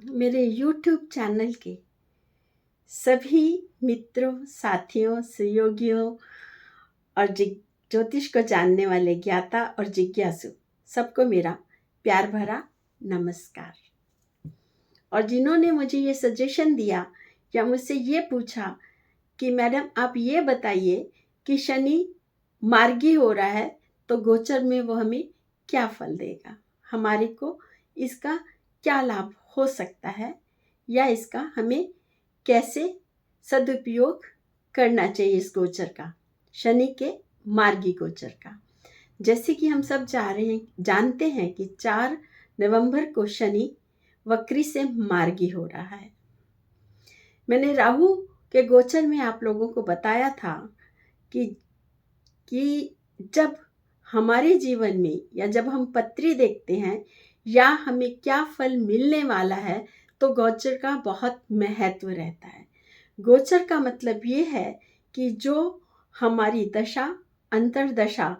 मेरे YouTube channel के सभी मित्रों, साथियों, सहयोगियों और ज्योतिष को जानने वाले ज्ञाता और जिज्ञासु सबको मेरा प्यार भरा नमस्कार। और जिन्होंने मुझे ये सजेशन दिया या मुझसे ये पूछा कि मैडम आप ये बताइए कि शनि मार्गी हो रहा है तो गोचर में वो हमें क्या फल देगा, हमारे को इसका क्या लाभ हो सकता है या इसका हमें कैसे सदुपयोग करना चाहिए इस गोचर का, शनि के मार्गी गोचर का। जैसे कि हम सब जानते हैं कि 4 नवंबर को शनि वक्री से मार्गी हो रहा है। मैंने राहु के गोचर में आप लोगों को बताया था कि जब हमारे जीवन में या जब हम पत्री देखते हैं या हमें क्या फल मिलने वाला है तो गोचर का बहुत महत्व रहता है। गोचर का मतलब ये है कि जो हमारी दशा, अंतर्दशा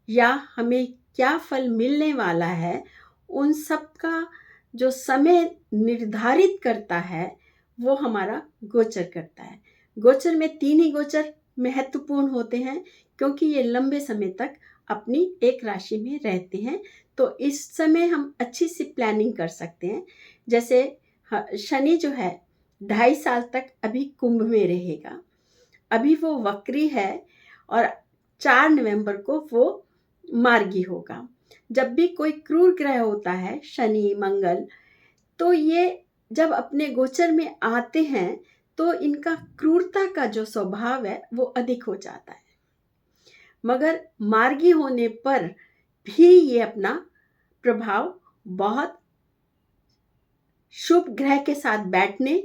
या हमें क्या फल मिलने वाला है उन सब का जो समय निर्धारित करता है वो हमारा गोचर करता है। गोचर में 3 ही गोचर महत्वपूर्ण होते हैं क्योंकि ये लंबे समय तक अपनी एक राशि में रहते हैं, तो इस समय हम अच्छी सी प्लानिंग कर सकते हैं। जैसे शनि जो है 2.5 साल तक अभी कुंभ में रहेगा, अभी वो वक्री है और 4 नवंबर को वो मार्गी होगा। जब भी कोई क्रूर ग्रह होता है, शनि, मंगल, तो ये जब अपने गोचर में आते हैं तो इनका क्रूरता का जो स्वभाव है वो अधिक हो जाता है, मगर मार्गी होने पर भी ये अपना प्रभाव बहुत शुभ ग्रह के साथ बैठने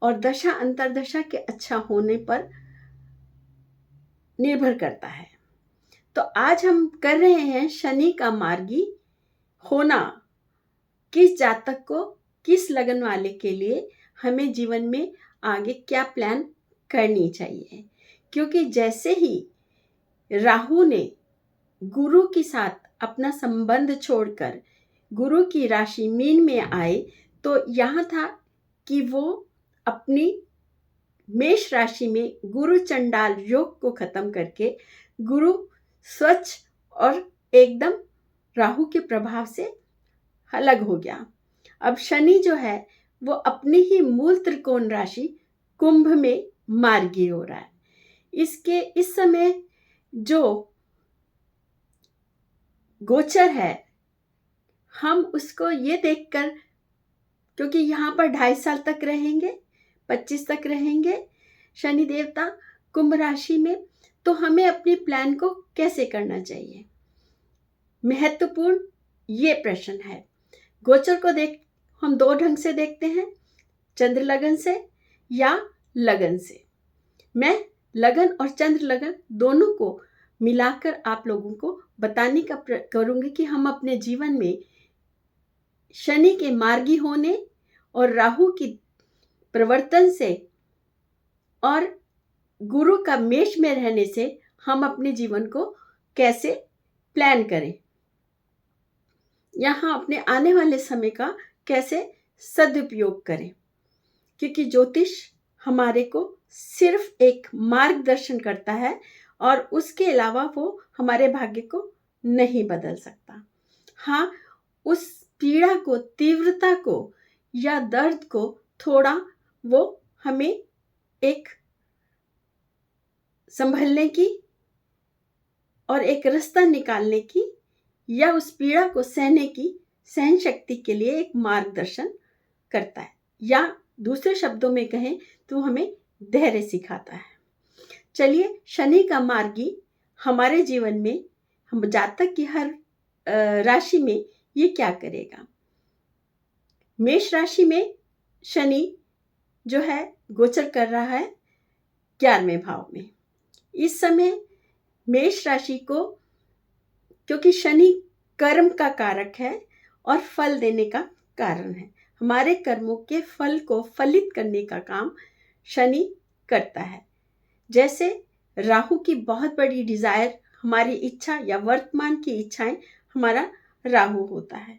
और दशा अंतर्दशा के अच्छा होने पर निर्भर करता है। तो आज हम कर रहे हैं शनि का मार्गी होना किस जातक को, किस लगन वाले के लिए हमें जीवन में आगे क्या प्लान करनी चाहिए। क्योंकि जैसे ही राहु ने गुरु के साथ अपना संबंध छोड़कर गुरु की राशि मीन में आए तो यहाँ था कि वो अपनी मेष राशि में गुरु चंडाल योग को खत्म करके गुरु स्वच्छ और एकदम राहु के प्रभाव से अलग हो गया। अब शनि जो है वो अपनी ही मूल त्रिकोण राशि कुंभ में मार्गी हो रहा है। इस समय जो गोचर है हम उसको ये देखकर, क्योंकि यहाँ पर 2.5 साल तक रहेंगे, 25 तक रहेंगे शनि देवता कुंभ राशि में, तो हमें अपनी प्लान को कैसे करना चाहिए, महत्वपूर्ण ये प्रश्न है। गोचर को हम 2 ढंग से देखते हैं, चंद्र लगन से या लगन से। मैं लगन और चंद्र लगन दोनों को मिलाकर आप लोगों को बताने का करूंगी कि हम अपने जीवन में शनि के मार्गी होने और राहु की प्रवर्तन से और गुरु का मेष में रहने से हम अपने जीवन को कैसे प्लान करें, यहाँ अपने आने वाले समय का कैसे सदुपयोग करें। क्योंकि ज्योतिष हमारे को सिर्फ एक मार्गदर्शन करता है और उसके अलावा वो हमारे भाग्य को नहीं बदल सकता। हाँ, उस पीड़ा को, तीव्रता को या दर्द को थोड़ा वो हमें एक संभलने की और एक रास्ता निकालने की या उस पीड़ा को सहने की सहन शक्ति के लिए एक मार्गदर्शन करता है, या दूसरे शब्दों में कहें तो हमें धैर्य सिखाता है। चलिए, शनि का मार्गी हमारे जीवन में, हम जातक की हर राशि में ये क्या करेगा। मेष राशि में शनि जो है गोचर कर रहा है 11वें भाव में। इस समय मेष राशि को, क्योंकि शनि कर्म का कारक है और फल देने का कारण है, हमारे कर्मों के फल को फलित करने का काम शनि करता है। जैसे राहु की बहुत बड़ी डिजायर, हमारी इच्छा या वर्तमान की इच्छाएं, हमारा राहु होता है।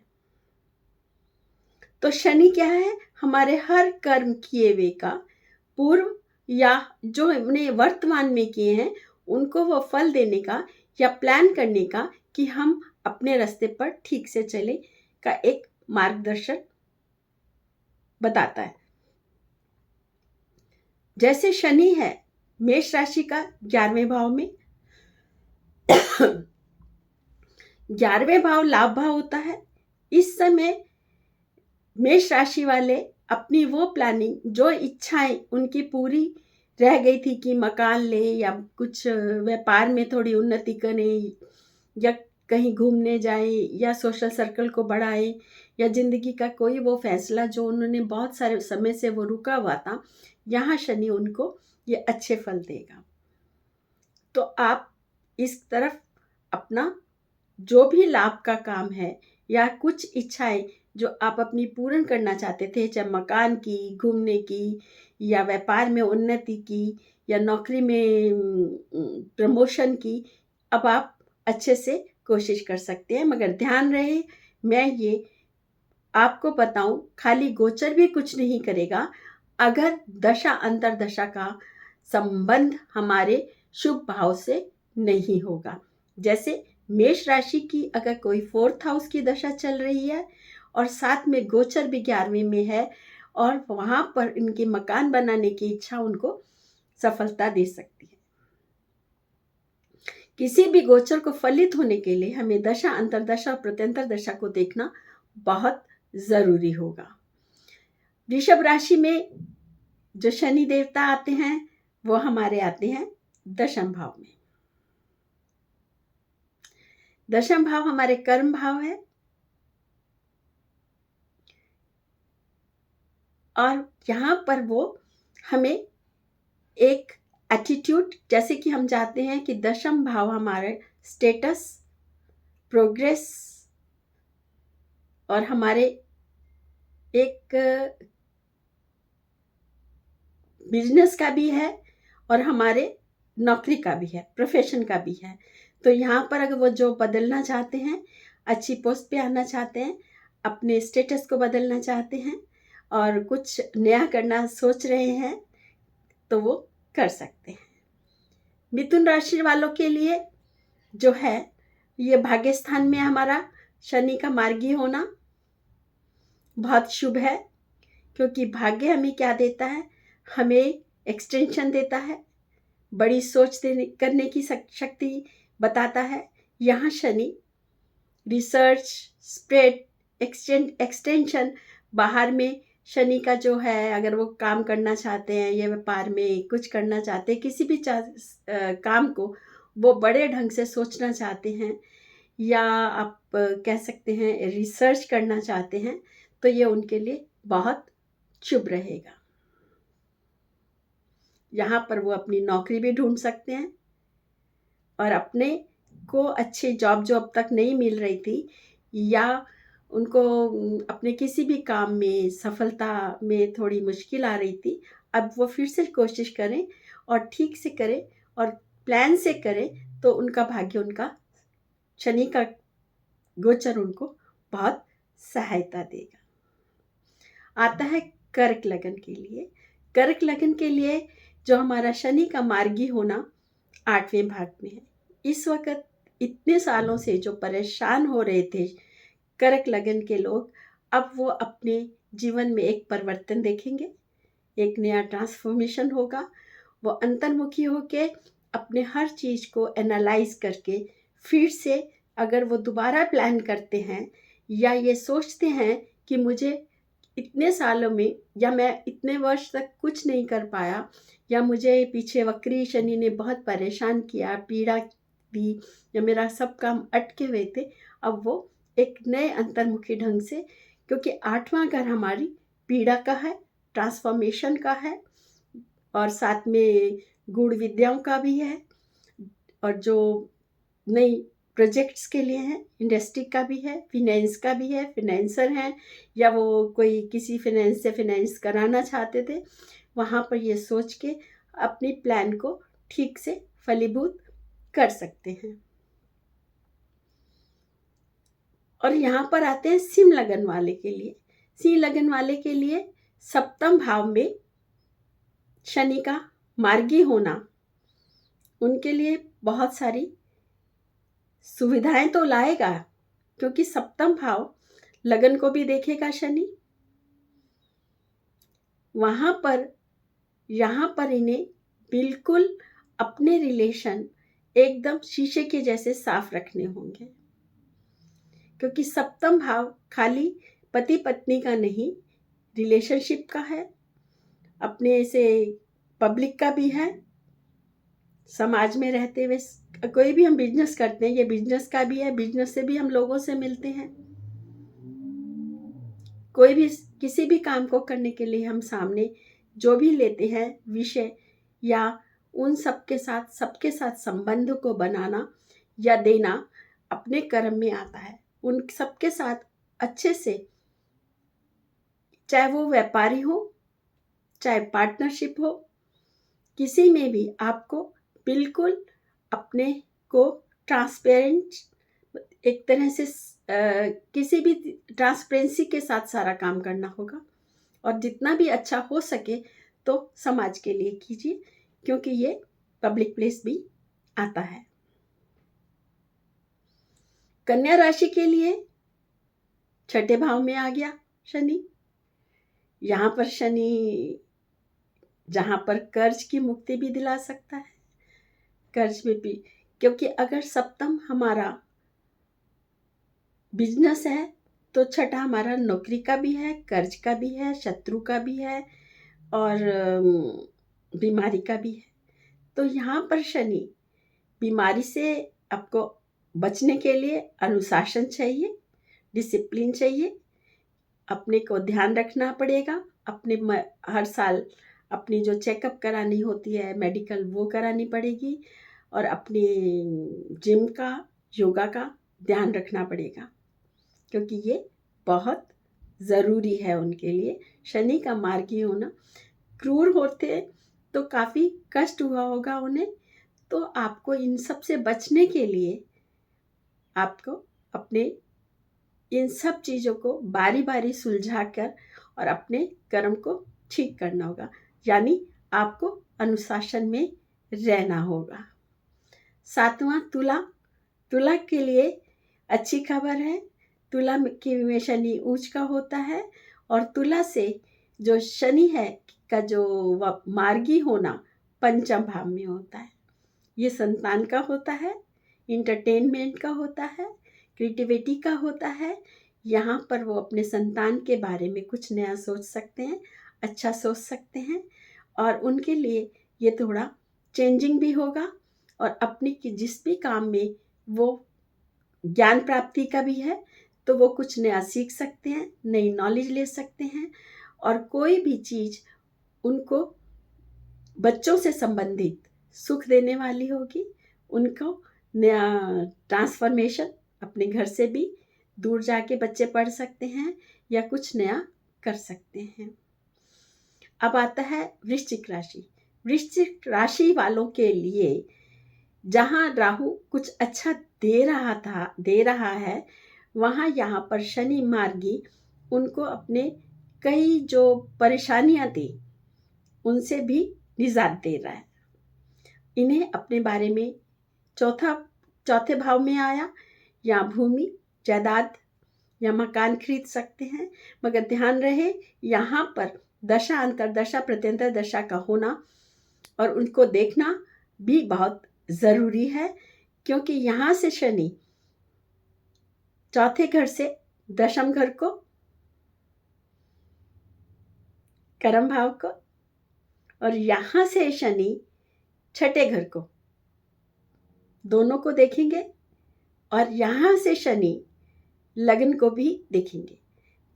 तो शनि क्या है, हमारे हर कर्म किए हुए का पूर्व या जो हमने वर्तमान में किए हैं उनको वो फल देने का या प्लान करने का कि हम अपने रास्ते पर ठीक से चले का एक मार्गदर्शन बताता है। जैसे शनि है मेष राशि का 11वें भाव में, 11वें भाव लाभ भाव होता है। इस समय मेष राशि वाले अपनी वो प्लानिंग, जो इच्छाएं उनकी पूरी रह गई थी कि मकान ले या कुछ व्यापार में थोड़ी उन्नति करें या कहीं घूमने जाएं या सोशल सर्कल को बढ़ाएं या ज़िंदगी का कोई वो फैसला जो उन्होंने बहुत सारे समय से वो रुका हुआ था, यहाँ शनि उनको ये अच्छे फल देगा। तो आप इस तरफ अपना जो भी लाभ का काम है या कुछ इच्छाएं जो आप अपनी पूर्ण करना चाहते थे, चाहे मकान की, घूमने की या व्यापार में उन्नति की या नौकरी में प्रमोशन की, अब आप अच्छे से कोशिश कर सकते हैं। मगर ध्यान रहे, मैं ये आपको बताऊं, खाली गोचर भी कुछ नहीं करेगा अगर दशा अंतरदशा का संबंध हमारे शुभ भाव से नहीं होगा। जैसे मेष राशि की अगर कोई 4th हाउस की दशा चल रही है और साथ में गोचर भी 11वें में है और वहाँ पर इनके मकान बनाने की इच्छा उनको सफलता दे सकती है। किसी भी गोचर को फलित होने के लिए हमें दशा अंतरदशा और प्रत्यंतर दशा को देखना बहुत ज़रूरी होगा। वृषभ राशि में जो शनि देवता आते हैं वो हमारे आते हैं दशम भाव में। दशम भाव हमारे कर्म भाव है और यहाँ पर वो हमें एक एटीट्यूड, जैसे कि हम चाहते हैं कि दशम भाव हमारे स्टेटस, प्रोग्रेस और हमारे एक बिजनेस का भी है और हमारे नौकरी का भी है, प्रोफेशन का भी है। तो यहाँ पर अगर वो जो बदलना चाहते हैं, अच्छी पोस्ट पे आना चाहते हैं, अपने स्टेटस को बदलना चाहते हैं और कुछ नया करना सोच रहे हैं तो वो कर सकते हैं। मिथुन राशि वालों के लिए जो है ये भाग्य स्थान में हमारा शनि का मार्गी होना बहुत शुभ है, क्योंकि भाग्य हमें क्या देता है, हमें एक्सटेंशन देता है, बड़ी सोच करने की शक्ति बताता है। यहाँ शनि रिसर्च, स्प्रेड, एक्सटेंशन, बाहर में शनि का जो है, अगर वो काम करना चाहते हैं या व्यापार में कुछ करना चाहते हैं, किसी भी काम को वो बड़े ढंग से सोचना चाहते हैं या आप कह सकते हैं रिसर्च करना चाहते हैं, तो ये उनके लिए बहुत शुभ रहेगा। यहाँ पर वो अपनी नौकरी भी ढूंढ सकते हैं और अपने को अच्छी जॉब जो अब तक नहीं मिल रही थी या उनको अपने किसी भी काम में सफलता में थोड़ी मुश्किल आ रही थी, अब वो फिर से कोशिश करें और ठीक से करें और प्लान से करें तो उनका भाग्य, उनका शनि का गोचर उनको बहुत सहायता देगा। आता है कर्क लगन के लिए। कर्क लगन के लिए जो हमारा शनि का मार्गी होना 8वें भाग में है। इस वक्त इतने सालों से जो परेशान हो रहे थे कर्क लगन के लोग, अब वो अपने जीवन में एक परिवर्तन देखेंगे, एक नया ट्रांसफॉर्मेशन होगा। वो अंतर्मुखी होके अपने हर चीज़ को एनालाइज करके फिर से अगर वो दोबारा प्लान करते हैं या ये सोचते हैं कि मुझे इतने सालों में या मैं इतने वर्ष तक कुछ नहीं कर पाया या मुझे पीछे वक्री शनि ने बहुत परेशान किया, पीड़ा दी या मेरा सब काम अटके हुए थे, अब वो एक नए अंतर्मुखी ढंग से, क्योंकि 8वां घर हमारी पीड़ा का है, ट्रांसफॉर्मेशन का है और साथ में गूढ़ विद्याओं का भी है और जो नई प्रोजेक्ट्स के लिए हैं, इंडस्ट्री का भी है, फिनेंस का भी है, फिनेंसर हैं या वो कोई किसी फिनेंस से फिनेंस कराना चाहते थे, वहाँ पर ये सोच के अपनी प्लान को ठीक से फलीभूत कर सकते हैं। और यहाँ पर आते हैं सिम लगन वाले के लिए। सिंह लगन वाले के लिए सप्तम भाव में शनि का मार्गी होना उनके लिए बहुत सारी सुविधाएं तो लाएगा, क्योंकि सप्तम भाव लगन को भी देखेगा शनि। वहां पर यहाँ पर इन्हें बिल्कुल अपने रिलेशन एकदम शीशे के जैसे साफ रखने होंगे, क्योंकि सप्तम भाव खाली पति पत्नी का नहीं, रिलेशनशिप का है, अपने से पब्लिक का भी है। समाज में रहते हुए कोई भी हम बिजनेस करते हैं, ये बिजनेस का भी है, बिजनेस से भी हम लोगों से मिलते हैं। कोई भी किसी भी काम को करने के लिए हम सामने जो भी लेते हैं विषय, या उन सबके साथ संबंध को बनाना या देना अपने कर्म में आता है। उन सबके साथ अच्छे से, चाहे वो व्यापारी हो, चाहे पार्टनरशिप हो, किसी में भी आपको बिल्कुल अपने को ट्रांसपेरेंट, एक तरह से किसी भी ट्रांसपेरेंसी के साथ सारा काम करना होगा, और जितना भी अच्छा हो सके तो समाज के लिए कीजिए, क्योंकि ये पब्लिक प्लेस भी आता है। कन्या राशि के लिए छठे भाव में आ गया शनि। यहाँ पर शनि जहाँ पर कर्ज की मुक्ति भी दिला सकता है, कर्ज में भी, क्योंकि अगर सप्तम हमारा बिजनेस है तो छठा हमारा नौकरी का भी है, कर्ज का भी है, शत्रु का भी है और बीमारी का भी है। तो यहाँ पर शनि, बीमारी से आपको बचने के लिए अनुशासन चाहिए, डिसिप्लिन चाहिए, अपने को ध्यान रखना पड़ेगा। अपने हर साल अपनी जो चेकअप करानी होती है मेडिकल, वो करानी पड़ेगी, और अपने जिम का, योगा का ध्यान रखना पड़ेगा, क्योंकि ये बहुत ज़रूरी है उनके लिए। शनि का मार्गी होना, क्रूर होते तो काफ़ी कष्ट हुआ होगा उन्हें, तो आपको इन सब से बचने के लिए आपको अपने इन सब चीज़ों को बारी बारी सुलझा कर और अपने कर्म को ठीक करना होगा, यानी आपको अनुशासन में रहना होगा। सातवां तुला। तुला के लिए अच्छी खबर है, तुला में शनि उच्च का होता है, और तुला से जो शनि है का जो मार्गी होना पंचम भाव में होता है। ये संतान का होता है, इंटरटेनमेंट का होता है, क्रिएटिविटी का होता है। यहाँ पर वो अपने संतान के बारे में कुछ नया सोच सकते हैं, अच्छा सोच सकते हैं, और उनके लिए ये थोड़ा चेंजिंग भी होगा, और अपनी जिस भी काम में वो ज्ञान प्राप्ति का भी है तो वो कुछ नया सीख सकते हैं, नई नॉलेज ले सकते हैं, और कोई भी चीज़ उनको बच्चों से संबंधित सुख देने वाली होगी। उनको नया ट्रांसफॉर्मेशन, अपने घर से भी दूर जाके बच्चे पढ़ सकते हैं या कुछ नया कर सकते हैं। अब आता है वृश्चिक राशि। वृश्चिक राशि वालों के लिए जहाँ राहु कुछ अच्छा दे रहा है, वहाँ यहाँ पर शनि मार्गी उनको अपने कई जो परेशानियाँ थी उनसे भी निजात दे रहा है। इन्हें अपने बारे में चौथे भाव में आया, या भूमि, जायदाद या मकान खरीद सकते हैं, मगर ध्यान रहे यहाँ पर दशा, अंतरदशा, प्रत्यंतर दशा का होना और उनको देखना भी बहुत ज़रूरी है, क्योंकि यहाँ से शनि चौथे घर से दशम घर को, कर्म भाव को, और यहाँ से शनि छठे घर को, दोनों को देखेंगे, और यहाँ से शनि लगन को भी देखेंगे।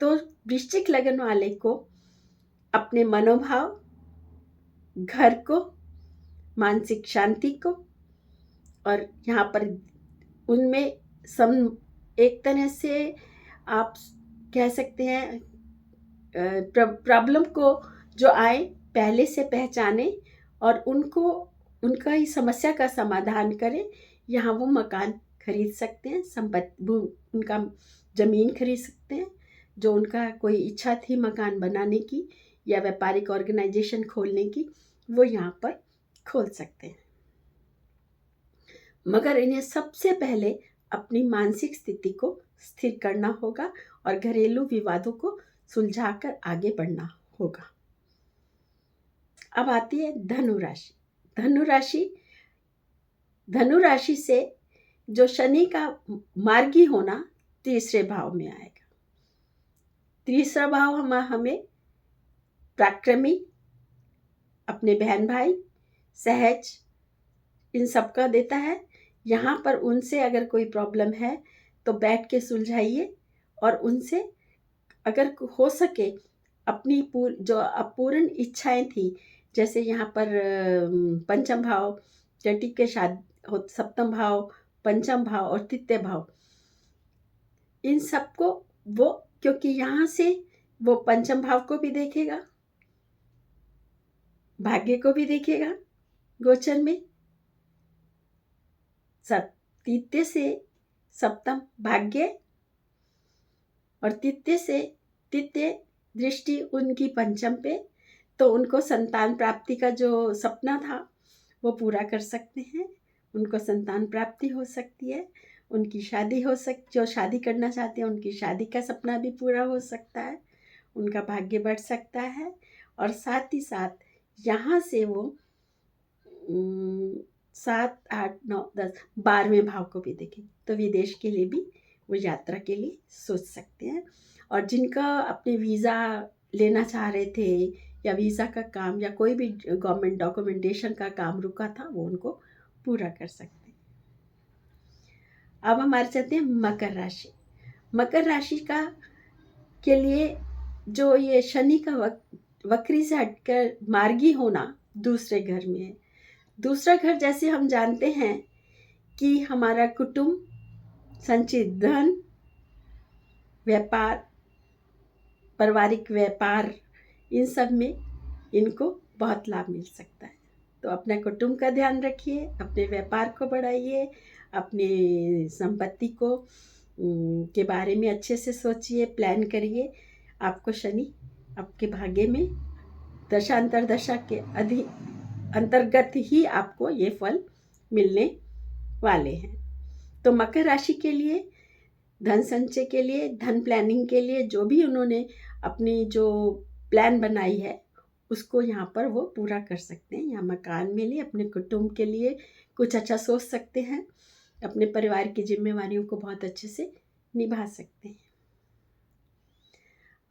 तो वृश्चिक लगन वाले को अपने मनोभाव, घर को, मानसिक शांति को, और यहाँ पर उनमें एक तरह से आप कह सकते हैं प्रॉब्लम को जो आए पहले से पहचाने और उनको उनका ही समस्या का समाधान करें। यहाँ वो मकान खरीद सकते हैं, संपत्ति, उनका ज़मीन खरीद सकते हैं, जो उनका कोई इच्छा थी मकान बनाने की या व्यापारिक ऑर्गेनाइजेशन खोलने की, वो यहाँ पर खोल सकते हैं। मगर इन्हें सबसे पहले अपनी मानसिक स्थिति को स्थिर करना होगा और घरेलू विवादों को सुलझाकर आगे बढ़ना होगा। अब आती है धनु राशि। धनु राशि से जो शनि का मार्गी होना तीसरे भाव में आएगा। तीसरा भाव हमें पराक्रमी, अपने बहन भाई, सहज, इन सब का देता है। यहाँ पर उनसे अगर कोई प्रॉब्लम है तो बैठ के सुलझाइए और उनसे अगर हो सके अपनी जो अपूर्ण इच्छाएं थी, जैसे यहाँ पर पंचम भाव जटिक के सप्तम भाव, पंचम भाव और तृतीय भाव, इन सबको वो, क्योंकि यहाँ से वो पंचम भाव को भी देखेगा, भाग्य को भी देखेगा गोचर में। तृतीय से सप्तम भाग्य और तृतीय दृष्टि उनकी पंचम पे, तो उनको संतान प्राप्ति का जो सपना था वो पूरा कर सकते हैं। उनको संतान प्राप्ति हो सकती है, उनकी शादी हो जो शादी करना चाहते हैं उनकी शादी का सपना भी पूरा हो सकता है, उनका भाग्य बढ़ सकता है। और साथ ही साथ यहाँ से वो 7, 8, 9, 10, 12वें भाव को भी देखें तो विदेश के लिए भी वो यात्रा के लिए सोच सकते हैं। और जिनका अपने वीज़ा लेना चाह रहे थे या वीज़ा का काम या कोई भी गवर्नमेंट डॉक्यूमेंटेशन का काम रुका था, वो उनको पूरा कर सकते हैं। अब हमारे चलते हैं मकर राशि। मकर राशि का के लिए जो ये शनि का वक्री से हटकर मार्गी होना दूसरे घर में है। दूसरा घर जैसे हम जानते हैं कि हमारा कुटुंब, संचित धन, व्यापार, पारिवारिक व्यापार, इन सब में इनको बहुत लाभ मिल सकता है। तो अपने कुटुंब का ध्यान रखिए, अपने व्यापार को बढ़ाइए, अपने संपत्ति को के बारे में अच्छे से सोचिए, प्लान करिए। आपको शनि आपके भाग्य में दशा अंतर्दशा के अंतर्गत ही आपको ये फल मिलने वाले हैं। तो मकर राशि के लिए धन संचय के लिए, धन प्लानिंग के लिए जो भी उन्होंने अपनी जो प्लान बनाई है उसको यहाँ पर वो पूरा कर सकते हैं। यहाँ मकान में लिए अपने कुटुंब के लिए कुछ अच्छा सोच सकते हैं, अपने परिवार की जिम्मेवारियों को बहुत अच्छे से निभा सकते हैं।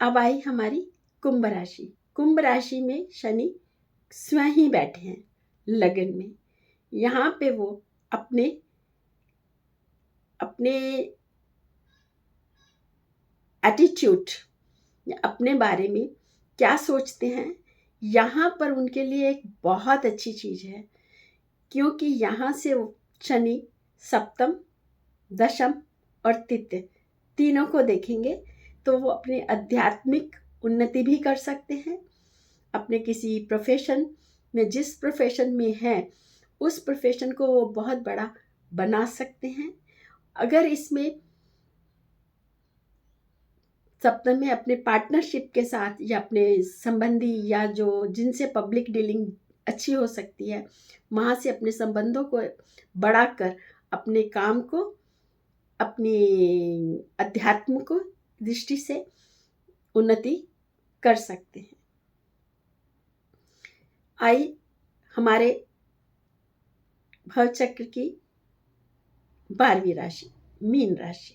अब आई हमारी कुंभ राशि। कुंभ राशि में शनि स्वयं ही बैठे हैं लगन में। यहाँ पे वो अपने एटीट्यूड, अपने बारे में क्या सोचते हैं, यहाँ पर उनके लिए एक बहुत अच्छी चीज़ है, क्योंकि यहाँ से शनि सप्तम, दशम और तृतीय तीनों को देखेंगे तो वो अपने आध्यात्मिक उन्नति भी कर सकते हैं। अपने किसी प्रोफेशन में, जिस प्रोफेशन में हैं उस प्रोफेशन को वो बहुत बड़ा बना सकते हैं। अगर इसमें सप्तम में अपने पार्टनरशिप के साथ या अपने संबंधी या जो जिनसे पब्लिक डीलिंग अच्छी हो सकती है, वहाँ से अपने संबंधों को बढ़ाकर अपने काम को, अपनी अध्यात्म को दृष्टि से उन्नति कर सकते हैं। आई हमारे भवचक्र की 12वीं राशि, मीन राशि।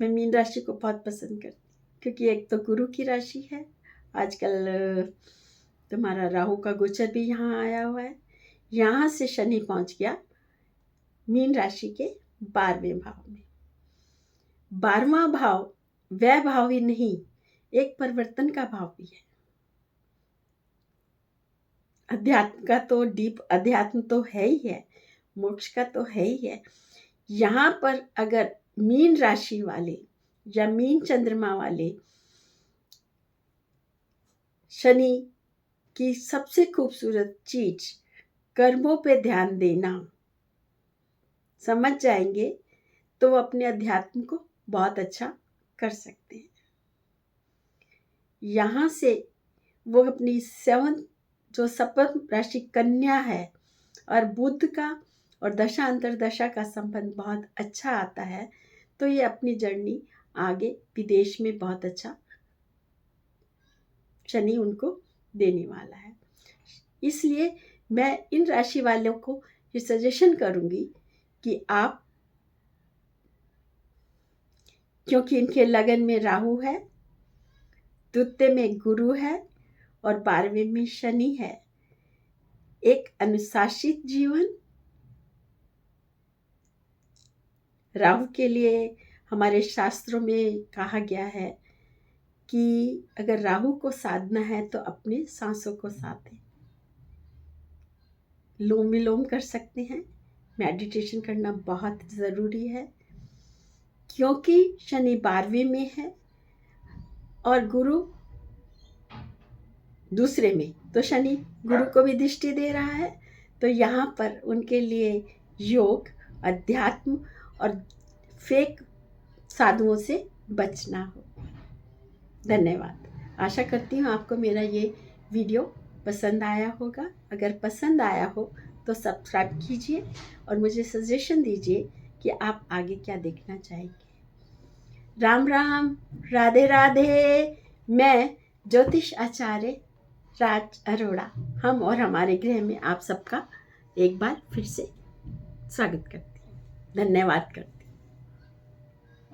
मैं मीन राशि को बहुत पसंद करती हूँ क्योंकि एक तो गुरु की राशि है, आजकल तुम्हारा राहु का गोचर भी यहाँ आया हुआ है। यहाँ से शनि पहुँच गया मीन राशि के 12वें भाव में। 12वां भाव वह भाव ही नहीं, एक परिवर्तन का भाव भी है। अध्यात्म का तो डीप अध्यात्म तो है ही है, मोक्ष का तो है ही है। यहाँ पर अगर मीन राशि वाले या मीन चंद्रमा वाले शनि की सबसे खूबसूरत चीज कर्मों पे ध्यान देना समझ जाएंगे तो वो अपने अध्यात्म को बहुत अच्छा कर सकते हैं। यहाँ से वो अपनी 7 जो सप्तम राशि कन्या है और बुध का और दशा अंतरदशा का संबंध बहुत अच्छा आता है, तो ये अपनी जर्नी आगे विदेश में बहुत अच्छा शनि उनको देने वाला है। इसलिए मैं इन राशि वालों को ये सजेशन करूँगी कि आप, क्योंकि इनके लगन में राहु है, द्वितीय में गुरु है और 12वें में शनि है, एक अनुशासित जीवन। राहु के लिए हमारे शास्त्रों में कहा गया है कि अगर राहु को साधना है तो अपने सांसों को साधें। लोम विलोम कर सकते हैं, मेडिटेशन करना बहुत ज़रूरी है, क्योंकि शनि 12वें में है और गुरु दूसरे में, तो शनि गुरु को भी दृष्टि दे रहा है। तो यहाँ पर उनके लिए योग, अध्यात्म और फेक साधुओं से बचना हो। धन्यवाद। आशा करती हूँ आपको मेरा ये वीडियो पसंद आया होगा। अगर पसंद आया हो तो सब्सक्राइब कीजिए और मुझे सजेशन दीजिए कि आप आगे क्या देखना चाहेंगे। राम राम, राधे राधे। मैं ज्योतिष आचार्य राज अरोड़ा, हम और हमारे गृह में आप सबका एक बार फिर से स्वागत करती हूँ। धन्यवाद करती हूँ।